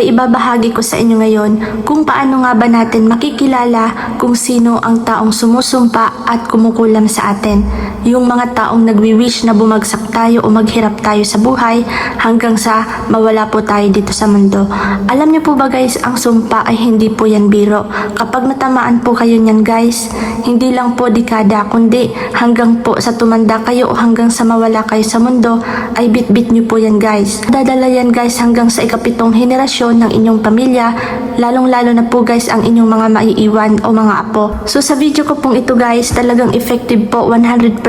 Ibabahagi ko sa inyo ngayon kung paano nga ba natin makikilala kung sino ang taong sumusumpa at kumukulam sa atin. Yung mga taong nagwi-wish na bumagsak tayo o maghirap tayo sa buhay hanggang sa mawala po tayo dito sa mundo. Alam niyo po ba guys, ang sumpa ay hindi po yan biro. Kapag natamaan po kayo niyan guys, hindi lang po dekada kundi hanggang po sa tumanda kayo o hanggang sa mawala kayo sa mundo ay bit-bit niyo po yan guys. Dadala yan guys hanggang sa ikapitong henerasyon ng inyong pamilya, lalong-lalo na po guys ang inyong mga maiiwan o mga apo. So sa video ko pong ito guys, talagang effective po 100%.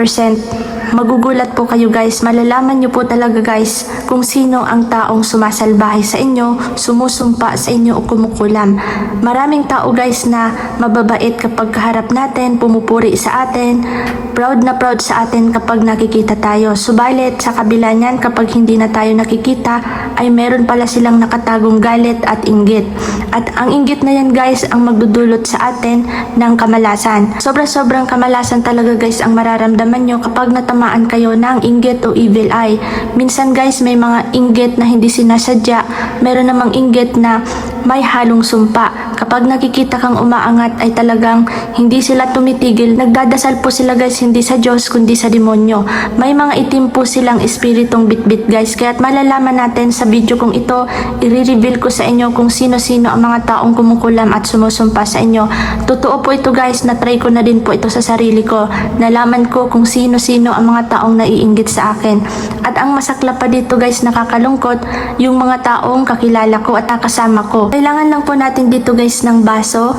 Magugulat po kayo guys, malalaman nyo po talaga guys kung sino ang taong sumasalbahay sa inyo, sumusumpa sa inyo o kumukulam. Maraming tao guys na mababait kapag kaharap natin, pumupuri sa atin, proud na proud sa atin kapag nakikita tayo. Subalit sa kabila niyan, kapag hindi na tayo nakikita, ay meron pala silang nakatagong galit at inggit. At ang inggit na yan guys ang magdudulot sa atin ng kamalasan. Sobra-sobrang kamalasan talaga guys ang mararamdaman nyo kapag natamaan kayo ng inggit o evil eye. Minsan guys may mga inggit na hindi sinasadya, meron namang inggit na may halong sumpa. Kapag nakikita kang umaangat ay talagang hindi sila tumitigil. Nagdadasal po sila guys hindi sa Diyos kundi sa demonyo. May mga itim po silang espiritong bitbit guys. Kaya't malalaman natin sa video kong ito, i-reveal ko sa inyo kung sino-sino ang mga taong kumukulam at sumusumpa sa inyo. Totoo po ito guys, na-try ko na din po ito sa sarili ko. Nalaman ko kung sino-sino ang mga taong naiinggit sa akin. At ang masakla pa dito guys, nakakalungkot, yung mga taong kakilala ko at nakasama ko. Kailangan lang po natin dito guys ng baso,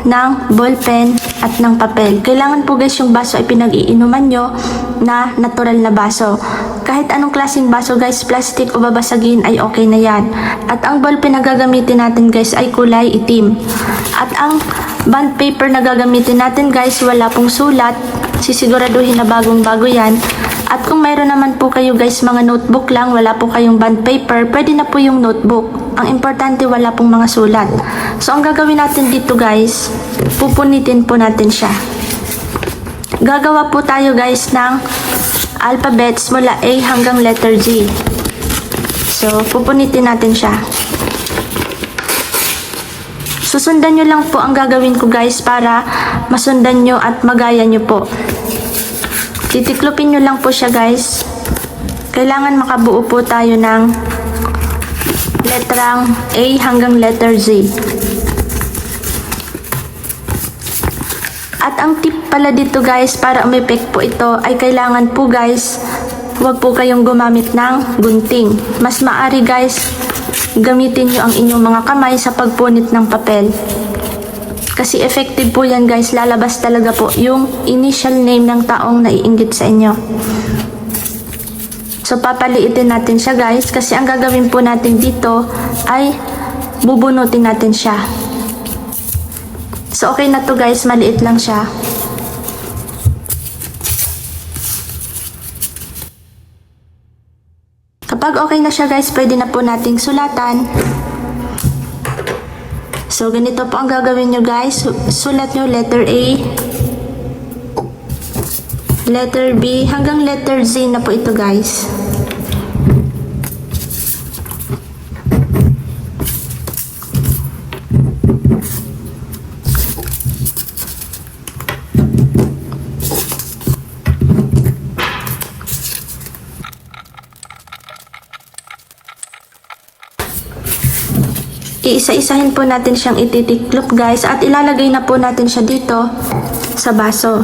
ng ballpen at ng papel. Kailangan po guys yung baso ay pinag-iinuman nyo na natural na baso. Kahit anong klaseng baso guys, plastic o babasagin ay okay na yan. At ang ballpen na gagamitin natin guys ay kulay itim. At ang bond paper na gagamitin natin guys, wala pong sulat. Sisiguraduhin na bagong-bago yan. At kung mayroon naman po kayo guys mga notebook lang, wala po kayong bond paper, pwede na po yung notebook. Ang importante wala pong mga sulat. So ang gagawin natin dito guys, pupunitin po natin siya. Gagawa po tayo guys ng alphabets mula A hanggang letter Z. So pupunitin natin siya. Susundan nyo lang po ang gagawin ko guys para masundan nyo at magaya nyo po. Titiklopin nyo lang po siya guys. Kailangan makabuo po tayo ng letrang A hanggang letter Z. At ang tip pala dito guys, para umepek po ito, ay kailangan po guys, huwag po kayong gumamit ng gunting. Mas maari guys, gamitin nyo ang inyong mga kamay sa pagpunit ng papel. Kasi effective po yan guys, lalabas talaga po yung initial name ng taong naiinggit sa inyo. So papaliitin natin siya guys, kasi ang gagawin po natin dito ay bubunutin natin siya. So okay na to guys, maliit lang siya. Kapag okay na siya guys, pwede na po nating sulatan. So ganito po ang gagawin nyo guys, sulat nyo letter A, letter B, hanggang letter Z na po ito guys. Iisa-isahin po natin siyang ititiklop guys at ilalagay na po natin siya dito sa baso.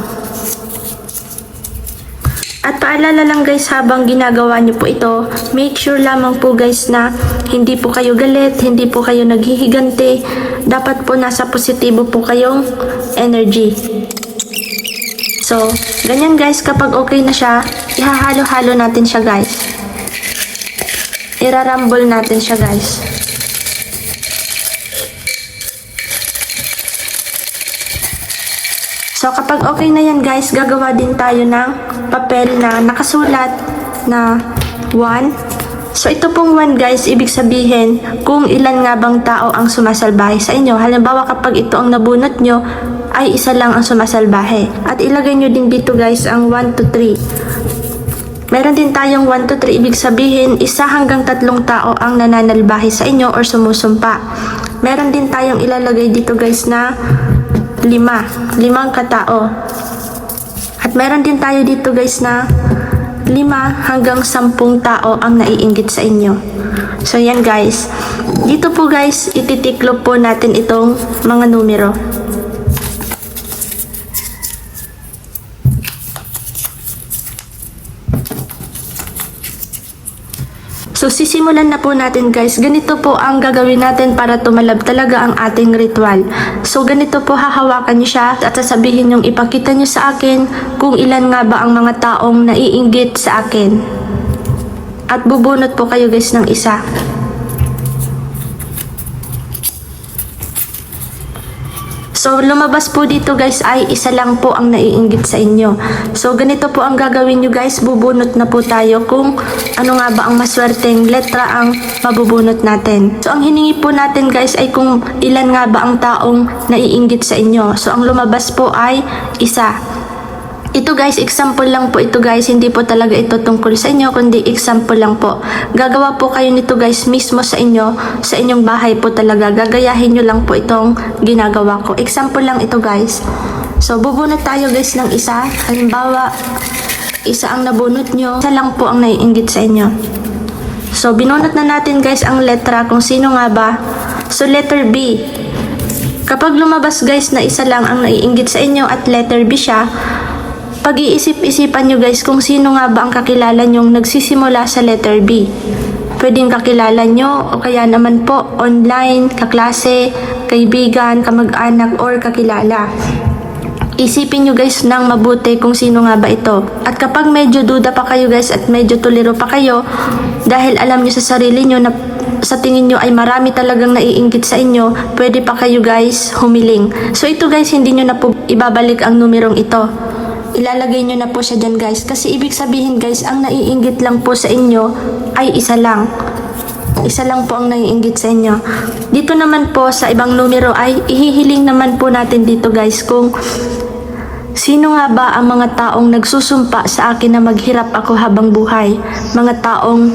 At paalala lang guys, habang ginagawa niyo po ito, make sure lamang po guys na hindi po kayo galit, hindi po kayo naghihigante. Dapat po nasa positibo po kayong energy. So, ganyan guys, kapag okay na siya, ihahalo-halo natin siya guys. Irarumble natin siya guys. So kapag okay na yan guys, gagawa din tayo ng papel na nakasulat na 1. So ito pong 1 guys, ibig sabihin kung ilan nga bang tao ang sumasalbahe sa inyo. Halimbawa kapag ito ang nabunot nyo, ay isa lang ang sumasalbahe. At ilagay nyo din dito guys ang 1 to 3. Meron din tayong 1 to 3, ibig sabihin 1 hanggang 3 tao ang nananalbahe sa inyo or sumusumpa. Meron din tayong ilalagay dito guys na 5 katao. At meron din tayo dito guys na 5 hanggang 10 tao ang naiinggit sa inyo. So yan guys. Dito po guys, ititiklop po natin itong mga numero. So sisimulan na po natin guys. Ganito po ang gagawin natin para tumalab talaga ang ating ritual. So ganito po, hahawakan nyo siya at sasabihin yung ipakita nyo sa akin kung ilan nga ba ang mga taong naiinggit sa akin. At bubunot po kayo guys ng isa. So lumabas po dito guys ay 1 lang po ang naiinggit sa inyo. So ganito po ang gagawin nyo guys, bubunot na po tayo kung ano nga ba ang maswerteng letra ang mabubunot natin. So ang hiningi po natin guys ay kung ilan nga ba ang taong naiinggit sa inyo. So ang lumabas po ay 1. Ito guys, example lang po ito guys, hindi po talaga ito tungkol sa inyo, kundi example lang po. Gagawa po kayo nito guys mismo sa inyo, sa inyong bahay po talaga. Gagayahin nyo lang po itong ginagawa ko. Example lang ito guys. So bubunot tayo guys ng 1. Halimbawa, 1 ang nabunot nyo, 1 lang po ang naiinggit sa inyo. So binunot na natin guys ang letra, kung sino nga ba. So letter B. Kapag lumabas guys na 1 lang ang naiinggit sa inyo at letter B siya, pag-iisip-isipan nyo guys kung sino nga ba ang kakilala nyong nagsisimula sa letter B. Pwedeng kakilala nyo o kaya naman po online, kaklase, kaibigan, kamag-anak, or kakilala. Isipin nyo guys ng mabuti kung sino nga ba ito. At kapag medyo duda pa kayo guys at medyo tuliro pa kayo, dahil alam nyo sa sarili nyo na sa tingin nyo ay marami talagang naiinggit sa inyo, pwede pa kayo guys humiling. So ito guys, hindi nyo na po ibabalik ang numerong ito. Ilalagay nyo na po siya dyan guys. Kasi ibig sabihin guys, ang naiinggit lang po sa inyo ay 1 lang. 1 lang po ang naiinggit sa inyo. Dito naman po sa ibang numero ay ihihiling naman po natin dito guys kung sino nga ba ang mga taong nagsusumpa sa akin na maghirap ako habang buhay. Mga taong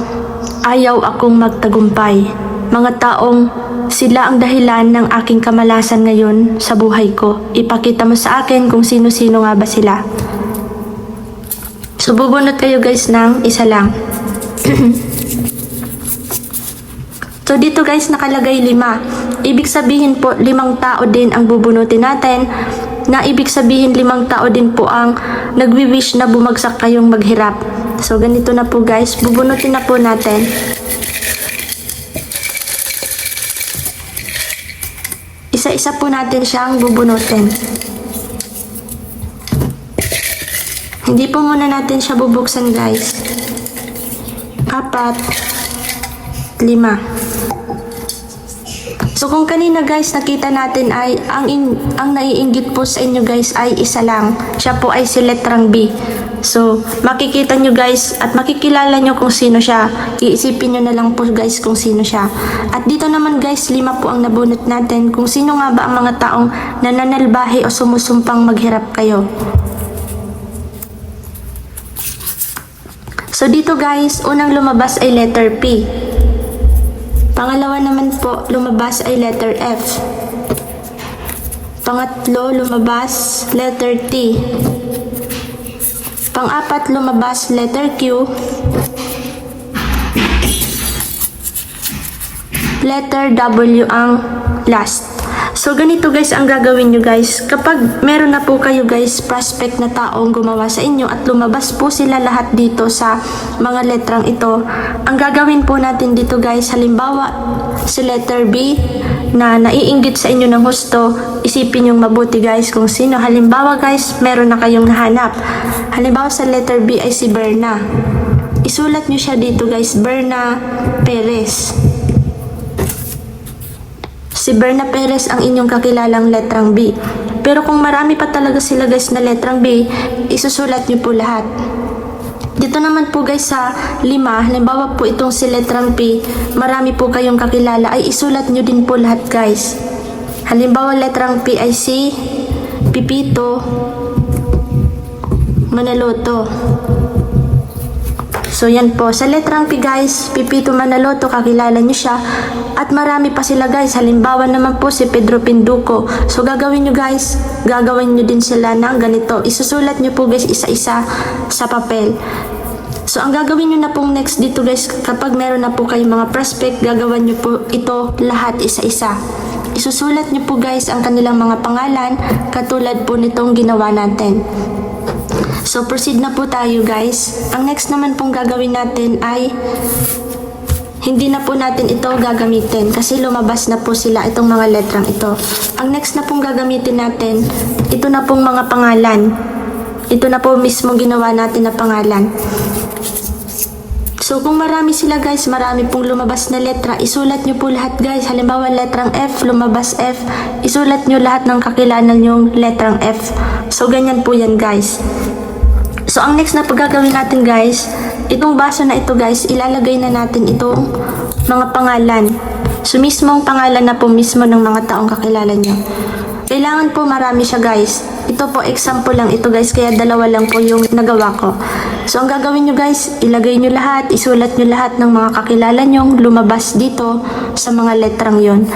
ayaw akong magtagumpay. Mga taong sila ang dahilan ng aking kamalasan ngayon sa buhay ko. Ipakita mo sa akin kung sino-sino nga ba sila. So bubunot kayo guys ng 1 lang. So dito guys nakalagay 5. Ibig sabihin po 5 tao din ang bubunutin natin. Na ibig sabihin 5 tao din po ang nagwi-wish na bumagsak kayong maghirap. So ganito na po guys, bubunutin na po natin. Isa-isa po natin siyang bubunutin. Hindi po muna natin siya bubuksan guys. 4, 5. So kung kanina guys nakita natin ay ang naiinggit po sa inyo guys ay 1 lang. Siya po ay si letrang B. So makikita nyo guys at makikilala nyo kung sino siya. Iisipin nyo na lang po guys kung sino siya. At dito naman guys 5 po ang nabunot natin. Kung sino nga ba ang mga taong nananalbahe o sumusumpang maghirap kayo. So dito guys, unang lumabas ay letter P. Pangalawa naman po, lumabas ay letter F. Pangatlo, lumabas letter T. Pang-apat, lumabas letter Q. Letter W ang last. So ganito guys ang gagawin nyo guys. Kapag meron na po kayo guys prospect na taong gumawa sa inyo at lumabas po sila lahat dito sa mga letrang ito, ang gagawin po natin dito guys, halimbawa si letter B na naiinggit sa inyo ng husto, isipin yung mabuti guys kung sino. Halimbawa guys, meron na kayong nahanap. Halimbawa sa letter B ay si Berna. Isulat nyo siya dito guys, Berna Perez. Si Berna Perez ang inyong kakilalang letrang B. Pero kung marami pa talaga sila guys na letrang B, isusulat nyo po lahat. Dito naman po guys sa 5, halimbawa po itong si letrang P, marami po kayong kakilala, ay isulat nyo din po lahat guys. Halimbawa letrang P ay si Pipito Manaloto. So yan po, sa letrang P guys, Pipito Manaloto, kakilala nyo siya. At marami pa sila guys, halimbawa naman po si Pedro Pinduco. So gagawin nyo guys, gagawin nyo din sila ng ganito. Isusulat nyo po guys isa-isa sa papel. So ang gagawin nyo na pong next dito guys, kapag meron na po kayong mga prospect, gagawin nyo po ito lahat isa-isa. Isusulat nyo po guys ang kanilang mga pangalan, katulad po nitong ginawa natin. So proceed na po tayo guys. Ang next naman pong gagawin natin ay hindi na po natin ito gagamitin kasi lumabas na po sila itong mga letrang ito. Ang next na pong gagamitin natin, ito na pong mga pangalan. Ito na po mismo ginawa natin na pangalan. So kung marami sila guys, marami pong lumabas na letra, isulat nyo po lahat guys. Halimbawa letrang F, lumabas F, isulat nyo lahat ng kakilala nyong letrang F. So ganyan po yan guys. So ang next na paggagawin natin guys, itong baso na ito guys, ilalagay na natin itong mga pangalan. So mismong pangalan na po mismo ng mga taong kakilala nyo. Kailangan po marami siya guys. Ito po example lang ito guys, kaya dalawa lang po yung nagawa ko. So ang gagawin nyo guys, ilagay nyo lahat, isulat nyo lahat ng mga kakilala nyong lumabas dito sa mga letrang yon.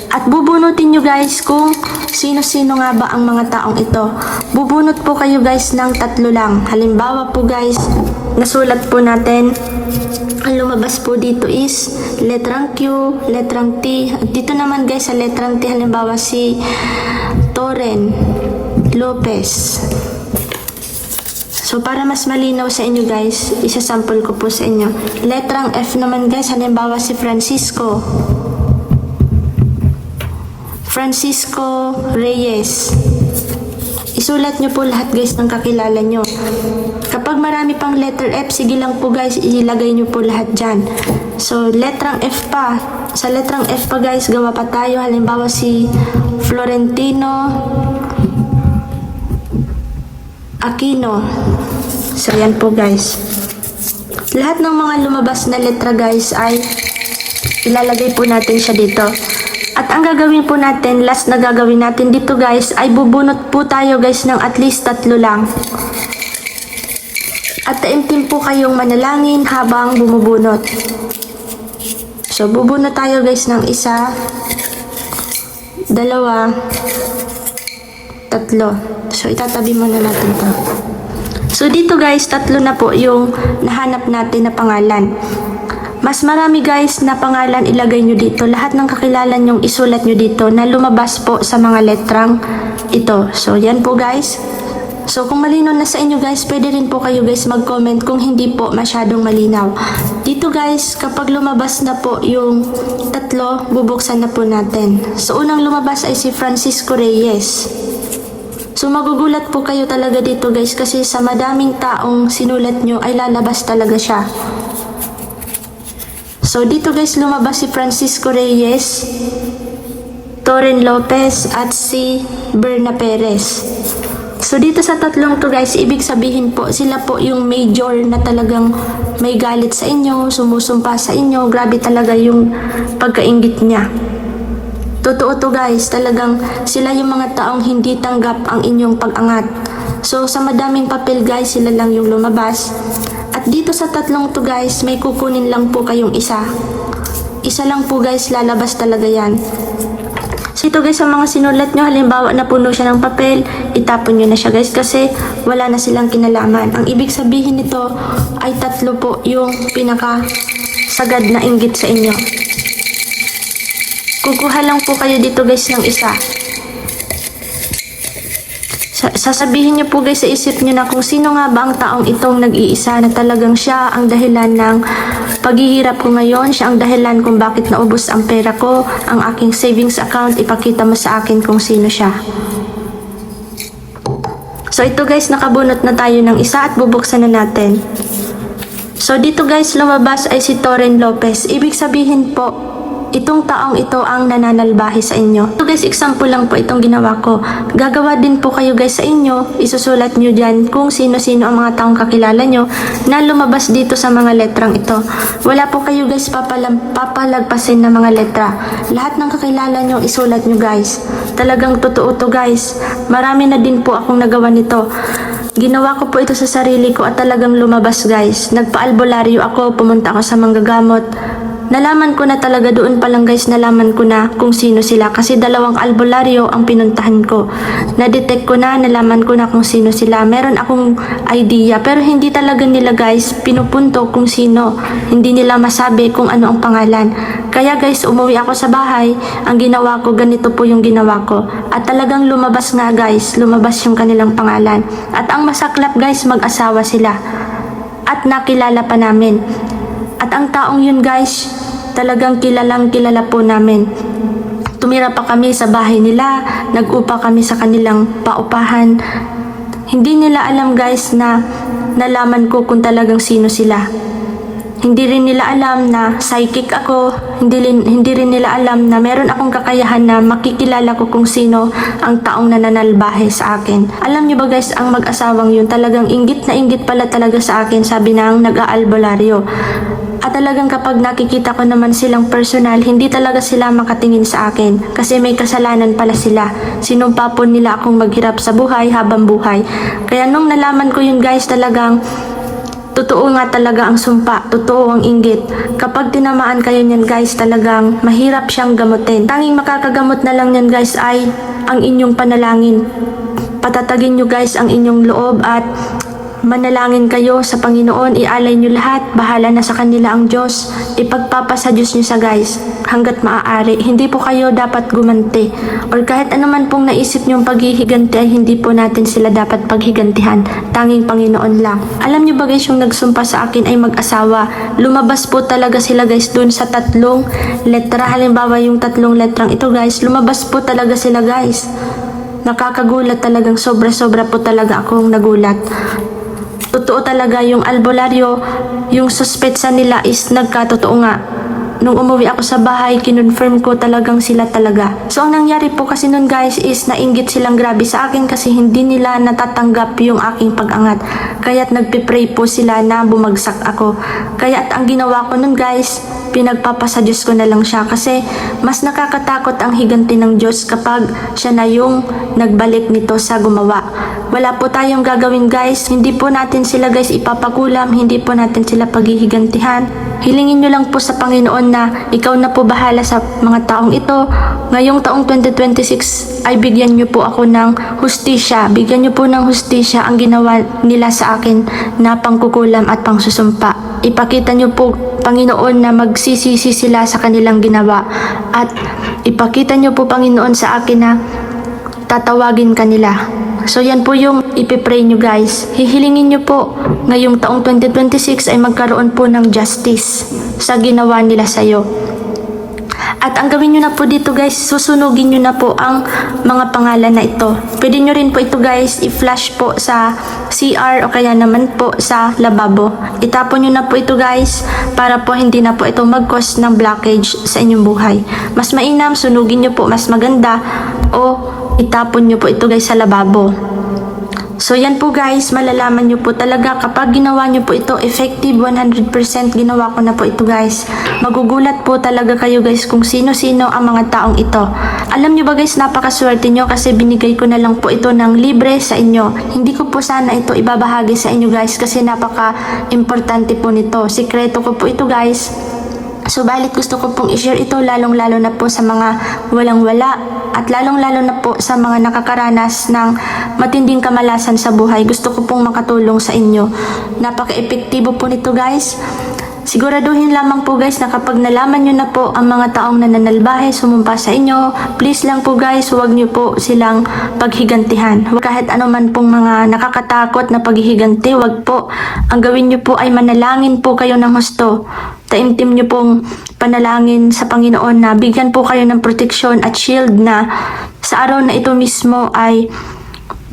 At bubunutin nyo guys kung sino-sino nga ba ang mga taong ito. Bubunot po kayo guys ng 3 lang. Halimbawa po guys, nasulat po natin, ang lumabas po dito is letrang Q, letrang T. At dito naman guys sa letrang T, halimbawa si Toren Lopez. So para mas malinaw sa inyo guys, isa-sample ko po sa inyo. Letrang F naman guys, halimbawa si Francisco Reyes. Isulat nyo po lahat guys ng kakilala nyo. Kapag marami pang letter F, sige lang po guys, ilagay nyo po lahat dyan. So letrang F pa. Sa letrang F pa guys, gawa pa tayo. Halimbawa si Florentino Aquino. So yan po guys. Lahat ng mga lumabas na letra guys ay ilalagay po natin siya dito. At ang gagawin po natin, last na gagawin natin dito guys, ay bubunot po tayo guys ng at least 3 lang. At taimtim po kayong manalangin habang bumubunot. So bubunot tayo guys ng 1, 2, 3. So itatabi muna natin to. So dito guys, 3 na po yung nahanap natin na pangalan. Mas marami guys na pangalan ilagay nyo dito. Lahat ng kakilala nyong isulat nyo dito na lumabas po sa mga letrang ito. So yan po guys. So kung malinaw na sa inyo guys, pwede rin po kayo guys mag-comment kung hindi po masyadong malinaw. Dito guys, kapag lumabas na po yung 3, bubuksan na po natin. So unang lumabas ay si Francisco Reyes. So magugulat po kayo talaga dito guys kasi sa madaming taong sinulat nyo ay lalabas talaga siya. So dito guys, lumabas si Francisco Reyes, Toren Lopez at si Berna Perez. So dito sa 3 to guys, ibig sabihin po sila po yung major na talagang may galit sa inyo, sumusumpa sa inyo. Grabe talaga yung pagkainggit niya. Totoo to guys, talagang sila yung mga taong hindi tanggap ang inyong pag-angat. So sa madaming papel guys, sila lang yung lumabas. At dito sa 3 to guys, may kukunin lang po kayong isa. Isa lang po guys, lalabas talaga yan. So ito guys, sa mga sinulat nyo, halimbawa napuno siya ng papel, itapon nyo na siya guys kasi wala na silang kinalaman. Ang ibig sabihin nito ay 3 po yung pinaka sagad na inggit sa inyo. Kukuha lang po kayo dito guys ng isa. Sasabihin niyo po guys sa isip niyo na kung sino nga ba ang taong itong nag-iisa na talagang siya ang dahilan ng paghihirap ko ngayon, siya ang dahilan kung bakit naubos ang pera ko, ang aking savings account, ipakita mo sa akin kung sino siya. So ito guys, nakabunot na tayo ng isa at bubuksan na natin. So dito guys, lumabas ay si Toren Lopez. Ibig sabihin po, itong taong ito ang nananalbahe sa inyo. Ito guys, example lang po itong ginawa ko. Gagawa din po kayo guys sa inyo. Isusulat nyo dyan kung sino-sino ang mga taong kakilala nyo na lumabas dito sa mga letrang ito. Wala po kayo guys papalagpasin na mga letra. Lahat ng kakilala nyo, isulat nyo guys. Talagang totoo to guys. Marami na din po akong nagawa nito. Ginawa ko po ito sa sarili ko at talagang lumabas guys. Nagpa-albularyo ako, pumunta ako sa manggagamot. Nalaman ko na talaga doon pa lang guys, nalaman ko na kung sino sila kasi 2 albularyo ang pinuntahan ko. Na-detect ko na, nalaman ko na kung sino sila. Meron akong idea pero hindi talaga nila guys pinupunto kung sino. Hindi nila masabi kung ano ang pangalan. Kaya guys, umuwi ako sa bahay. Ang ginawa ko, ganito po yung ginawa ko. At talagang lumabas nga guys, lumabas yung kanilang pangalan. At ang masaklap guys, mag-asawa sila. At nakilala pa namin. At ang taong yun guys, talagang kilalang kilala po namin. Tumira pa kami sa bahay nila, nag-upa kami sa kanilang paupahan. Hindi nila alam guys na nalaman ko kung talagang sino sila. Hindi rin nila alam na psychic ako, hindi rin nila alam na meron akong kakayahan na makikilala ko kung sino ang taong nananalbahe sa akin. Alam niyo ba guys, ang mag-asawang yun talagang inggit na inggit pala talaga sa akin, sabi ng nag-aalbularyo. At talagang kapag nakikita ko naman silang personal, hindi talaga sila makatingin sa akin kasi may kasalanan pala sila. Sinumpa po nila akong maghirap sa buhay habang buhay. Kaya nung nalaman ko yun guys, talagang totoo nga talaga ang sumpa, totoo ang inggit. Kapag tinamaan kayo niyan guys, talagang mahirap siyang gamutin. Tanging makakagamot na lang niyan guys ay ang inyong panalangin. Patatagin nyo guys ang inyong loob at manalangin kayo sa Panginoon, ialay nyo lahat, bahala na sa kanila ang Diyos. Ipagpapasa Diyos nyo sa guys, hanggat maaari. Hindi po kayo dapat gumanti. Or kahit anuman pong naisip nyong paghihiganti ay hindi po natin sila dapat paghigantihan. Tanging Panginoon lang. Alam nyo ba guys, yung nagsumpa sa akin ay mag-asawa. Lumabas po talaga sila guys dun sa 3 letra. Halimbawa yung 3 letrang ito guys, lumabas po talaga sila guys. Nakakagulat talagang, sobra-sobra po talaga akong nagulat. Totoo talaga yung albularyo, yung suspetsa nila is nagkatotoo nga. Nung umuwi ako sa bahay, kinonfirm ko talagang sila talaga. So ang nangyari po kasi nun guys is nainggit silang grabe sa akin kasi hindi nila natatanggap yung aking pag-angat. Kaya't nagpipray po sila na bumagsak ako. Kaya't ang ginawa ko nun guys, pinagpapasa Diyos ko na lang siya kasi mas nakakatakot ang higanti ng Diyos kapag siya na yung nagbalik nito sa gumawa. Wala po tayong gagawin guys, hindi po natin sila guys ipapakulam, hindi po natin sila paghihigantihan. Hilingin nyo lang po sa Panginoon na ikaw na po bahala sa mga taong ito. Ngayong taong 2026 ay bigyan nyo po ako ng hustisya. Bigyan nyo po ng hustisya ang ginawa nila sa akin na pangkukulam at pangsusumpa. Ipakita nyo po Panginoon na magsisisi sila sa kanilang ginawa. At ipakita nyo po Panginoon sa akin na tatawagin kanila. So yan po yung ipipray nyo guys. Hihilingin nyo po ngayong taong 2026 ay magkaroon po ng justice sa ginawa nila sa'yo. At ang gawin nyo na po dito guys, susunugin nyo na po ang mga pangalan na ito. Pwede nyo rin po ito guys i-flash po sa CR o kaya naman po sa lababo. Itapon nyo na po ito guys para po hindi na po ito mag-cause ng blockage sa inyong buhay. Mas mainam, sunugin nyo po, mas maganda, o itapon nyo po ito guys sa lababo. So yan po guys, malalaman nyo po talaga kapag ginawa nyo po ito, effective 100% ginawa ko na po ito guys. Magugulat po talaga kayo guys kung sino-sino ang mga taong ito. Alam nyo ba guys, napakaswerte nyo kasi binigay ko na lang po ito ng libre sa inyo. Hindi ko po sana ito ibabahagi sa inyo guys kasi napaka-importante po nito. Sikreto ko po ito guys. Subalit gusto ko pong i-share ito lalong-lalo na po sa mga walang-wala at lalong-lalo na po sa mga nakakaranas ng matinding kamalasan sa buhay. Gusto ko pong makatulong sa inyo. Napaka-epektibo po nito guys. Siguraduhin lamang po guys na kapag nalaman nyo na po ang mga taong nananalbahe, sumumpa sa inyo, please lang po guys, huwag nyo po silang paghigantihan. Kahit anuman pong mga nakakatakot na paghihiganti, huwag po. Ang gawin nyo po ay manalangin po kayo ng husto. Taimtim nyo pong panalangin sa Panginoon na bigyan po kayo ng proteksyon at shield na sa araw na ito mismo ay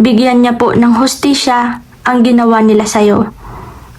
bigyan niya po ng hustisya ang ginawa nila sa'yo.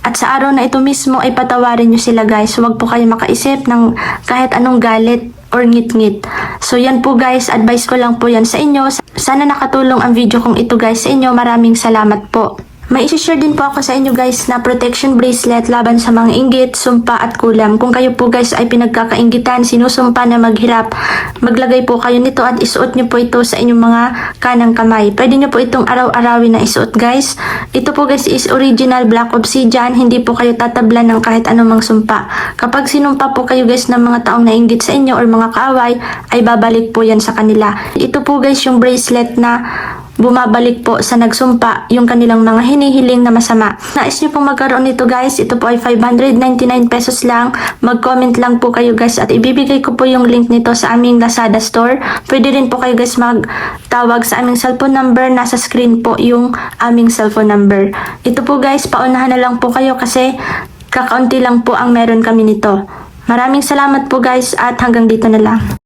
At sa araw na ito mismo ay patawarin nyo sila guys. Huwag po kayo makaisip ng kahit anong galit or ngit-ngit. So yan po guys, advice ko lang po yan sa inyo. Sana nakatulong ang video kong ito guys sa inyo. Maraming salamat po. May isi-share din po ako sa inyo guys na protection bracelet laban sa mga inggit, sumpa at kulam. Kung kayo po guys ay pinagkakainggitan, sinusumpa na maghirap, maglagay po kayo nito at isuot nyo po ito sa inyong mga kanang kamay. Pwede nyo po itong araw-arawin na isuot guys. Ito po guys is original black obsidian, hindi po kayo tatablan ng kahit anumang sumpa. Kapag sinumpa po kayo guys ng mga taong nainggit sa inyo or mga kaaway, ay babalik po yan sa kanila. Ito po guys yung bracelet na bumabalik po sa nagsumpa yung kanilang mga hinihiling na masama. Nais nyo pong magkaroon nito guys, ito po ay 599 pesos lang. Mag-comment lang po kayo guys at ibibigay ko po yung link nito sa aming Lazada store. Pwede rin po kayo guys magtawag sa aming cellphone number, nasa screen po yung aming cellphone number. Ito po guys, paunahan na lang po kayo kasi kakaunti lang po ang meron kami nito. Maraming salamat po guys at hanggang dito na lang.